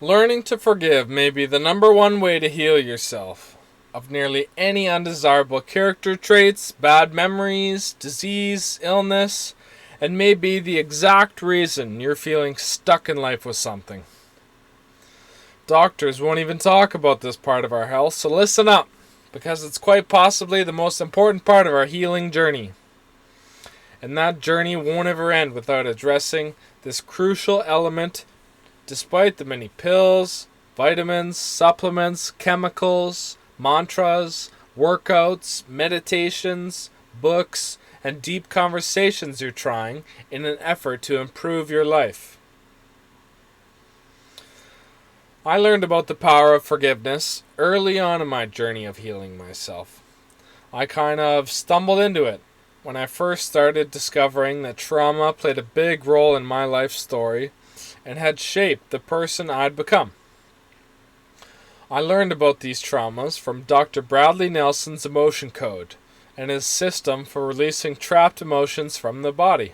Learning to forgive may be the number one way to heal yourself of nearly any undesirable character traits, bad memories, disease, illness, and may be the exact reason you're feeling stuck in life with something. Doctors won't even talk about this part of our health, so listen up, because it's quite possibly the most important part of our healing journey. And that journey won't ever end without addressing this crucial element. Despite the many pills, vitamins, supplements, chemicals, mantras, workouts, meditations, books, and deep conversations you're trying in an effort to improve your life. I learned about the power of forgiveness early on in my journey of healing myself. I kind of stumbled into it when I first started discovering that trauma played a big role in my life story and had shaped the person I'd become. I learned about these traumas from Dr. Bradley Nelson's emotion code and his system for releasing trapped emotions from the body.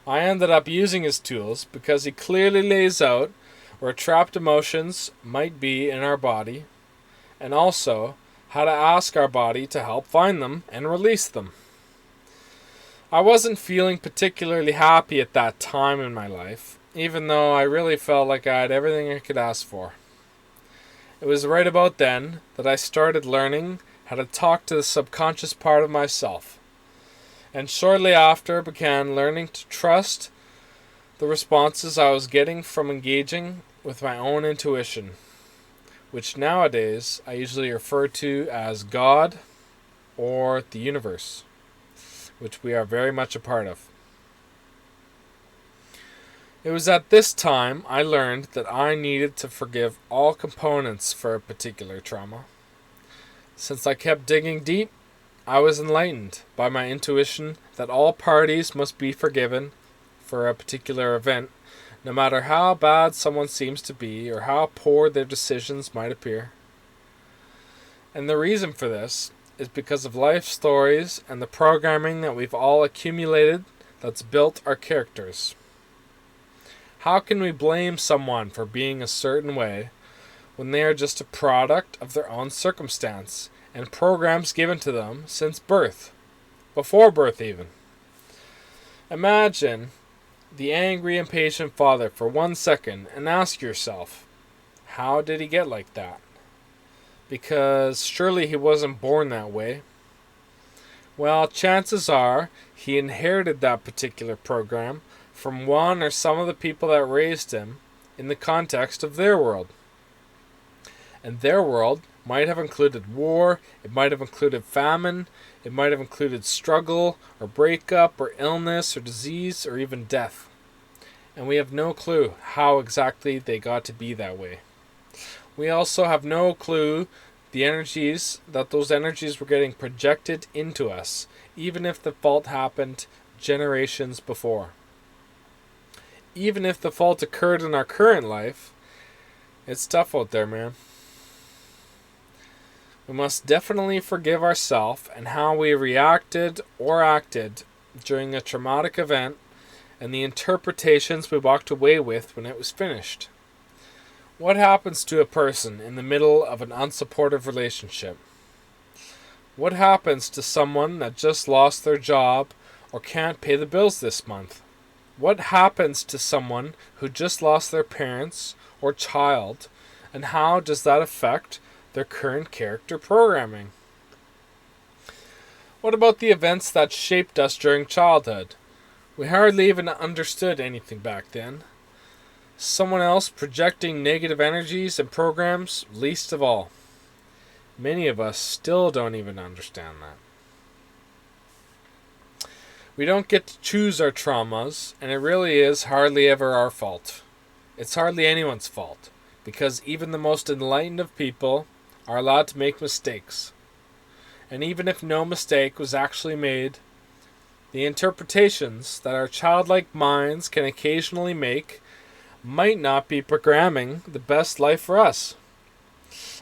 I ended up using his tools because he clearly lays out where trapped emotions might be in our body, and also how to ask our body to help find them and release them. I wasn't feeling particularly happy at that time in my life, even though I really felt like I had everything I could ask for. It was right about then that I started learning how to talk to the subconscious part of myself, and shortly after began learning to trust the responses I was getting from engaging with my own intuition, which nowadays I usually refer to as God or the universe, which we are very much a part of. It was at this time I learned that I needed to forgive all components for a particular trauma. Since I kept digging deep, I was enlightened by my intuition that all parties must be forgiven for a particular event, no matter how bad someone seems to be or how poor their decisions might appear. And the reason for this is because of life stories and the programming that we've all accumulated that's built our characters. How can we blame someone for being a certain way when they are just a product of their own circumstance and programs given to them since birth, before birth even? Imagine the angry, impatient father for 1 second and ask yourself, how did he get like that? Because surely he wasn't born that way. Well, chances are he inherited that particular program from one or some of the people that raised him in the context of their world. And their world might have included war, it might have included famine, it might have included struggle or breakup or illness or disease or even death. And we have no clue how exactly they got to be that way. We also have no clue those energies were getting projected into us, even if the fault happened generations before. Even if the fault occurred in our current life, it's tough out there, man. We must definitely forgive ourselves and how we reacted or acted during a traumatic event and the interpretations we walked away with when it was finished. What happens to a person in the middle of an unsupportive relationship? What happens to someone that just lost their job or can't pay the bills this month? What happens to someone who just lost their parents or child, and how does that affect their current character programming? What about the events that shaped us during childhood? We hardly even understood anything back then. Someone else projecting negative energies and programs, least of all. Many of us still don't even understand that. We don't get to choose our traumas, and it really is hardly ever our fault. It's hardly anyone's fault, because even the most enlightened of people are allowed to make mistakes. And even if no mistake was actually made, the interpretations that our childlike minds can occasionally make might not be programming the best life for us.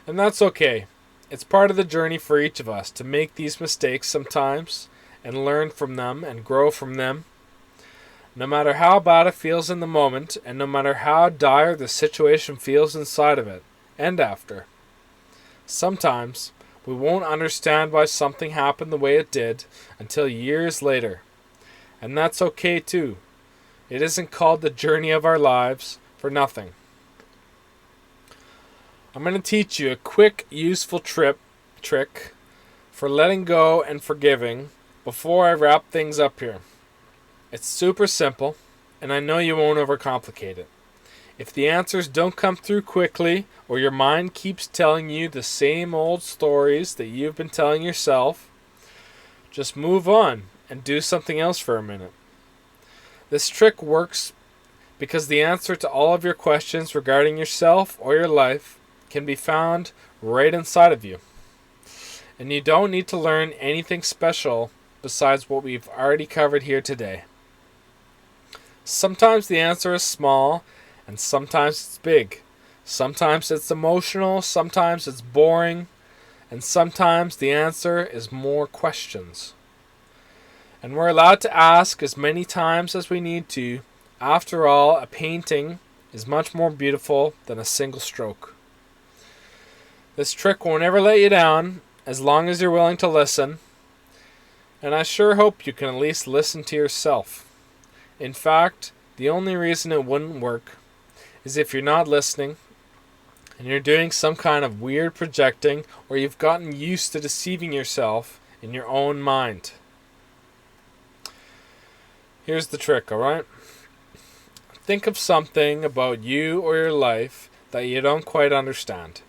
And that's okay. It's part of the journey for each of us to make these mistakes sometimes and learn from them and grow from them. No matter how bad it feels in the moment, and no matter how dire the situation feels inside of it, and after. Sometimes we won't understand why something happened the way it did until years later. And that's okay too. It isn't called the journey of our lives for nothing. I'm going to teach you a quick, useful trick for letting go and forgiving before I wrap things up here. It's super simple, and I know you won't overcomplicate it. If the answers don't come through quickly, or your mind keeps telling you the same old stories that you've been telling yourself, just move on and do something else for a minute. This trick works because the answer to all of your questions regarding yourself or your life can be found right inside of you. And you don't need to learn anything special besides what we've already covered here today. Sometimes the answer is small, and sometimes it's big. Sometimes it's emotional, sometimes it's boring, and sometimes the answer is more questions. And we're allowed to ask as many times as we need to. After all, a painting is much more beautiful than a single stroke. This trick won't ever let you down as long as you're willing to listen, and I sure hope you can at least listen to yourself. In fact, the only reason it wouldn't work is if you're not listening and you're doing some kind of weird projecting, or you've gotten used to deceiving yourself in your own mind. Here's the trick, alright? Think of something about you or your life that you don't quite understand,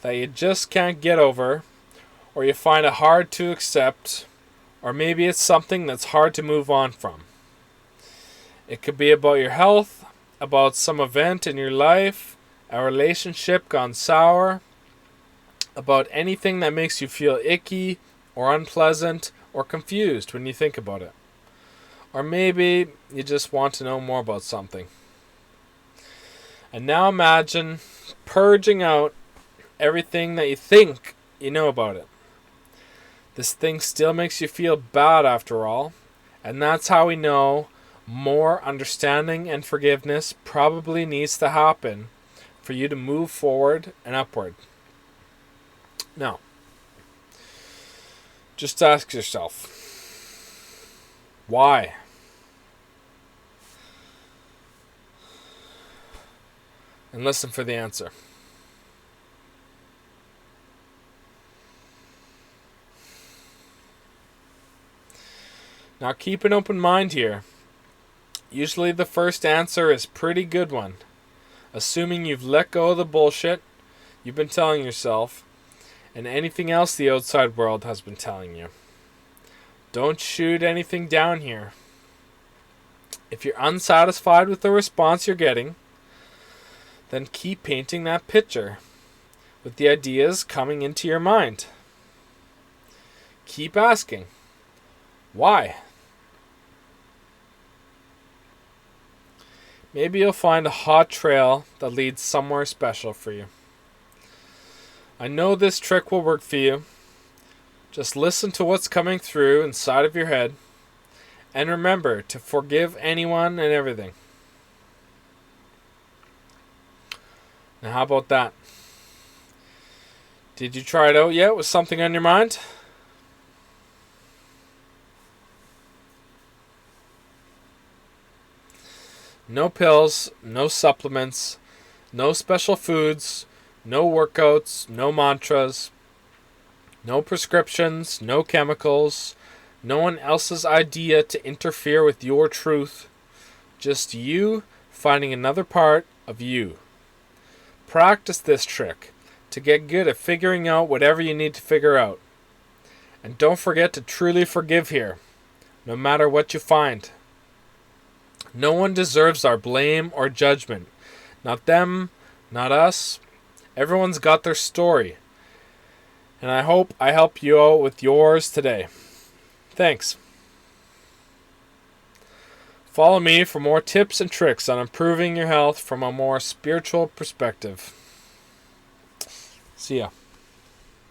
that you just can't get over, or you find it hard to accept, or maybe it's something that's hard to move on from. It could be about your health, about some event in your life, a relationship gone sour, about anything that makes you feel icky or unpleasant or confused when you think about it. Or maybe you just want to know more about something. And now imagine purging out everything that you think you know about it. This thing still makes you feel bad after all, and that's how we know more understanding and forgiveness probably needs to happen for you to move forward and upward. Now, just ask yourself, why? And listen for the answer. Now keep an open mind here. Usually the first answer is a pretty good one, assuming you've let go of the bullshit you've been telling yourself and anything else the outside world has been telling you. Don't shoot anything down here. If you're unsatisfied with the response you're getting, then keep painting that picture with the ideas coming into your mind. Keep asking, why? Maybe you'll find a hot trail that leads somewhere special for you. I know this trick will work for you. Just listen to what's coming through inside of your head, and remember to forgive anyone and everything. Now how about that? Did you try it out yet with something on your mind? No pills, no supplements, no special foods, no workouts, no mantras, no prescriptions, no chemicals, no one else's idea to interfere with your truth. Just you finding another part of you. Practice this trick to get good at figuring out whatever you need to figure out. And don't forget to truly forgive here, no matter what you find. No one deserves our blame or judgment. Not them, not us. Everyone's got their story. And I hope I help you out with yours today. Thanks. Follow me for more tips and tricks on improving your health from a more spiritual perspective. See ya.